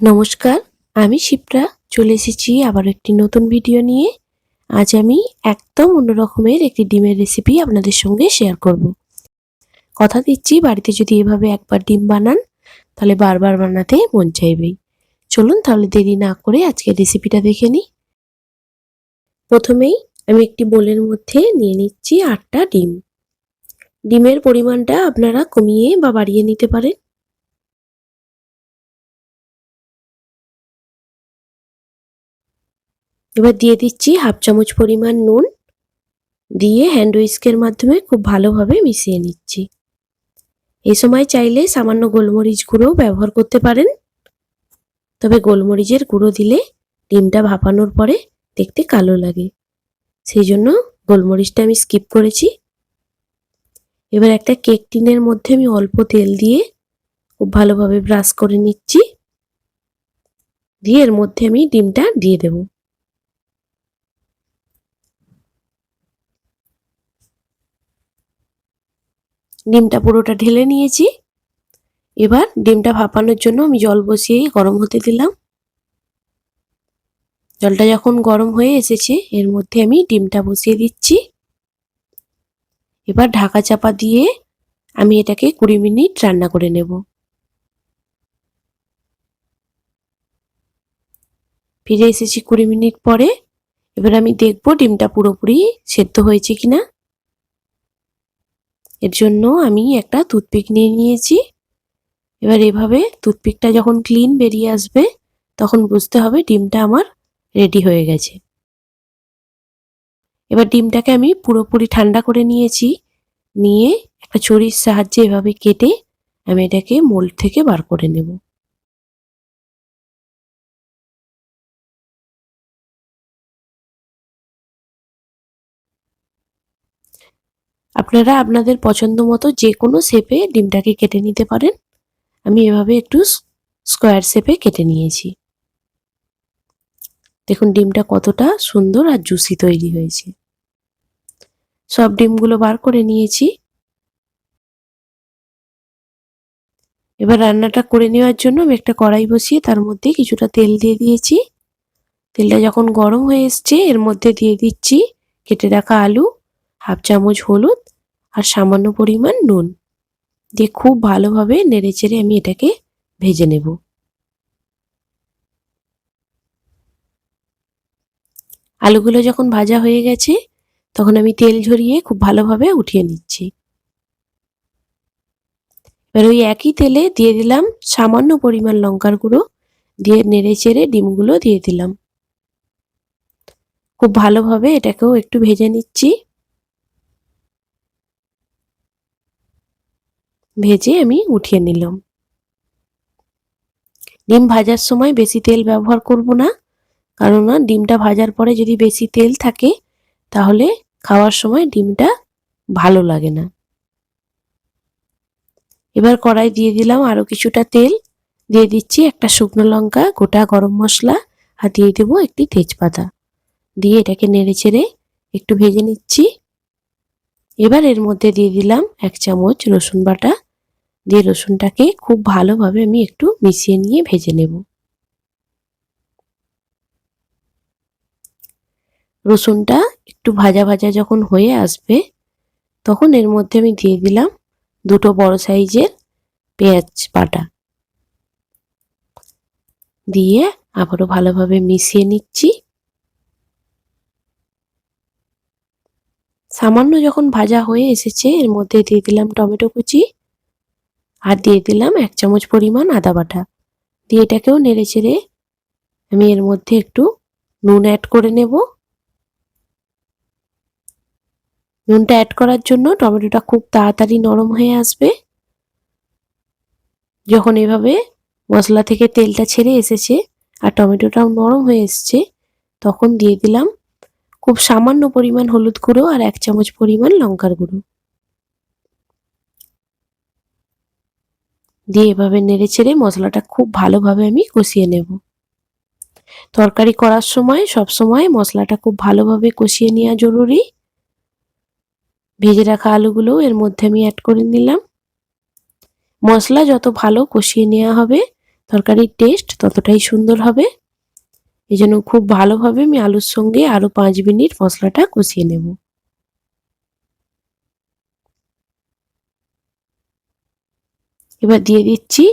নমস্কার, আমি শিপ্রা চলে এসেছি আবার একটি নতুন ভিডিও নিয়ে। আজ আমি একদম অন্য রকমের একটি ডিমের রেসিপি আপনাদের সঙ্গে শেয়ার করব। কথা দিচ্ছি বাড়িতে যদি এভাবে একবার ডিম বানান তাহলে বারবার বানাতে মন চাইবেই। চলুন তাহলে দেরি না করে আজকের রেসিপিটা দেখে নিই। প্রথমেই আমি একটি বোলের মধ্যে নিয়ে নিচ্ছি 8টা ডিম। ডিমের পরিমাণটা আপনারা কমিয়ে বা বাড়িয়ে নিতে পারেন। এবার দিয়ে দিচ্ছি হাফ চামচ পরিমাণ নুন, দিয়ে হ্যান্ড হুইস্কের মাধ্যমে খুব ভালোভাবে মিশিয়ে নিচ্ছি। এই সময় চাইলে সামান্য গোলমরিচ গুঁড়ো ব্যবহার করতে পারেন, তবে গোলমরিচের গুঁড়ো দিলে ডিমটা ভাপানোর পরে দেখতে কালো লাগে, সেই জন্য গোলমরিচটা আমি স্কিপ করেছি। এবার একটা কেক টিনের মধ্যে আমি অল্প তেল দিয়ে খুব ভালোভাবে ব্রাশ করে নিচ্ছি, দিয়ে এর মধ্যে আমি ডিমটা দিয়ে দেব। ডিমটা পুরোটা ঢেলে নিয়েছি। এবার ডিমটা ভাপানোর জন্য আমি জল বসিয়ে গরম হতে দিলাম। জলটা যখন গরম হয়ে এসেছে এর মধ্যে আমি ডিমটা বসিয়ে দিচ্ছি। এবার ঢাকা চাপা দিয়ে আমি এটাকে 20 মিনিট রান্না করে নেব। ফিরে এসেছি 20 মিনিট পরে। এবার আমি দেখব ডিমটা পুরোপুরি সেদ্ধ হয়েছে কিনা। এর জন্য আমি একটা টুথপিক নিয়ে নিয়েছি। এবার এভাবে টুথপিকটা যখন ক্লিন বেরিয়ে আসবে তখন বুঝতে হবে ডিমটা আমার রেডি হয়ে গেছে। এবার ডিমটাকে আমি পুরোপুরি ঠান্ডা করে নিয়েছি, নিয়ে একটা ছুরির সাহায্যে এভাবে কেটে আমি এটাকে মোল্ড থেকে বার করে নেব। আপনারা আপনাদের পছন্দ মতো যে কোনো শেপে ডিমটাকে কেটে নিতে পারেন। আমি এভাবে একটু স্কোয়ার শেপে কেটে নিয়েছি। দেখুন ডিমটা কতটা সুন্দর আর জুসি তৈরি হয়েছে। সব ডিমগুলো বার করে নিয়েছি। এবার রান্নাটা করে নেওয়ার জন্য আমি একটা কড়াই বসিয়ে তার মধ্যে কিছুটা তেল দিয়ে দিয়েছি। তেলটা যখন গরম হয়ে এসছে এর মধ্যে দিয়ে দিচ্ছি কেটে রাখা আলু, হাফ চামচ হলুদ আর সামান্য পরিমাণ নুন দিয়ে খুব ভালোভাবে নেড়েচেড়ে আমি এটাকে ভেজে নেব। আলুগুলো যখন ভাজা হয়ে গেছে তখন আমি তেল ঝরিয়ে খুব ভালোভাবে উঠিয়ে নিচ্ছি। এবার ওই একই তেলে দিয়ে দিলাম সামান্য পরিমাণ লঙ্কার গুঁড়ো, দিয়ে নেড়েচেড়ে ডিমগুলো দিয়ে দিলাম। খুব ভালোভাবে এটাকেও একটু ভেজে নিচ্ছি। ভেজে আমি উঠিয়ে নিলাম। ডিম ভাজার সময় বেশি তেল ব্যবহার করব না, কারণ ডিমটা ভাজার পরে যদি বেশি তেল থাকে তাহলে খাওয়ার সময় ডিমটা ভালো লাগে না। এবার কড়াই দিয়ে দিলাম আরও কিছুটা তেল, দিয়ে দিচ্ছি একটা শুকনো লঙ্কা, গোটা গরম মশলা আর দিয়ে দেবো একটি তেজপাতা, দিয়ে এটাকে নেড়েচেড়ে একটু ভেজে নিচ্ছি। এবার এর মধ্যে দিয়ে দিলাম 1 চামচ রসুন বাটা, দিয়ে রসুনটাকে খুব ভালোভাবে আমি একটু মিশিয়ে নিয়ে ভেজে নেব। রসুনটা একটু ভাজা ভাজা যখন হয়ে আসবে তখন এর মধ্যে আমি দিয়ে দিলাম 2টো বড় সাইজের পেঁয়াজ বাটা, দিয়ে আবারও ভালোভাবে মিশিয়ে নিচ্ছি। সামান্য যখন ভাজা হয়ে এসেছে এর মধ্যে দিয়ে দিলাম টমেটো কুচি আর দিয়ে দিলাম 1 চামচ পরিমাণ আদা বাটা, দিয়ে এটাকেও নেড়েচেড়ে আমি এর মধ্যে একটু নুন অ্যাড করে নেব। নুনটা অ্যাড করার জন্য টমেটোটা খুব তাড়াতাড়ি নরম হয়ে আসবে। যখন এভাবে মশলা থেকে তেলটা ছেড়ে এসেছে আর টমেটোটাও নরম হয়ে এসছে তখন দিয়ে দিলাম খুব সামান্য পরিমাণ হলুদ গুঁড়ো আর 1 চামচ পরিমাণ লঙ্কার গুঁড়ো, দিয়ে এভাবে নেড়েচেড়ে মশলাটা খুব ভালোভাবে আমি কষিয়ে নেব। তরকারি করার সময় সবসময় মশলাটা খুব ভালোভাবে কষিয়ে নেওয়া জরুরি। ভেজে রাখা আলুগুলো এর মধ্যে আমি অ্যাড করে নিলাম। মশলা যত ভালো কষিয়ে নেওয়া হবে তরকারির টেস্ট ততটাই সুন্দর হবে। এই জন্য খুব ভালোভাবে আমি আলুর সঙ্গে আরো 5 মিনিট মশলাটা কষিয়ে নেব। এবার দিয়ে দিচ্ছি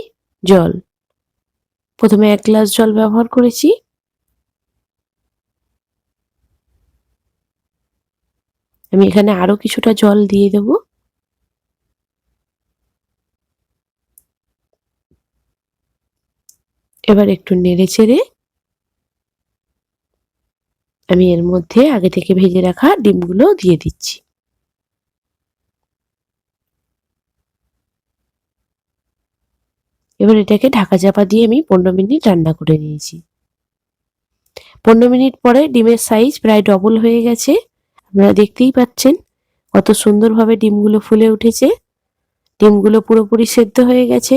জল। প্রথমে 1 গ্লাস জল ব্যবহার করেছি। আমি এখানে আরো কিছুটা জল দিয়ে দেব। এবার একটু নেড়েচেড়ে আমি এর মধ্যে আগে থেকে ভেজে রাখা ডিমগুলো দিয়ে দিচ্ছি। এবার এটাকে ঢাকা চাপা দিয়ে আমি 15 মিনিট রান্না করে নিয়েছি। 15 মিনিট পরে ডিমের সাইজ প্রায় ডবল হয়ে গেছে। আপনারা দেখতেই পাচ্ছেন কত সুন্দরভাবে ডিমগুলো ফুলে উঠেছে। ডিমগুলো পুরোপুরি সেদ্ধ হয়ে গেছে।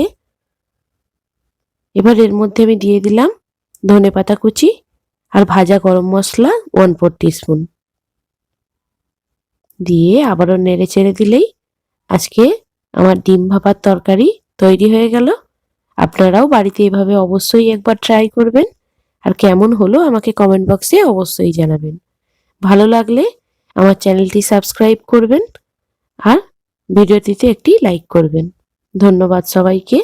এবার এর মধ্যে আমি দিয়ে দিলাম ধনেপাতা কুচি আর ভাজা গরম মশলা 1/4 টিস্পুন। দিয়ে আবারও নেড়ে চেড়ে দিলেই আজকে আমার ডিম ভাপার তরকারি তৈরি হয়ে গেল। আপনারাও বাড়িতে এভাবে অবশ্যই একবার ট্রাই করবেন। আর কেমন হলো আমাকে কমেন্ট বক্সে অবশ্যই জানাবেন। ভালো লাগলে আমার চ্যানেলটি সাবস্ক্রাইব করবেন আর ভিডিওটিতে একটি লাইক করবেন। ধন্যবাদ সবাইকে।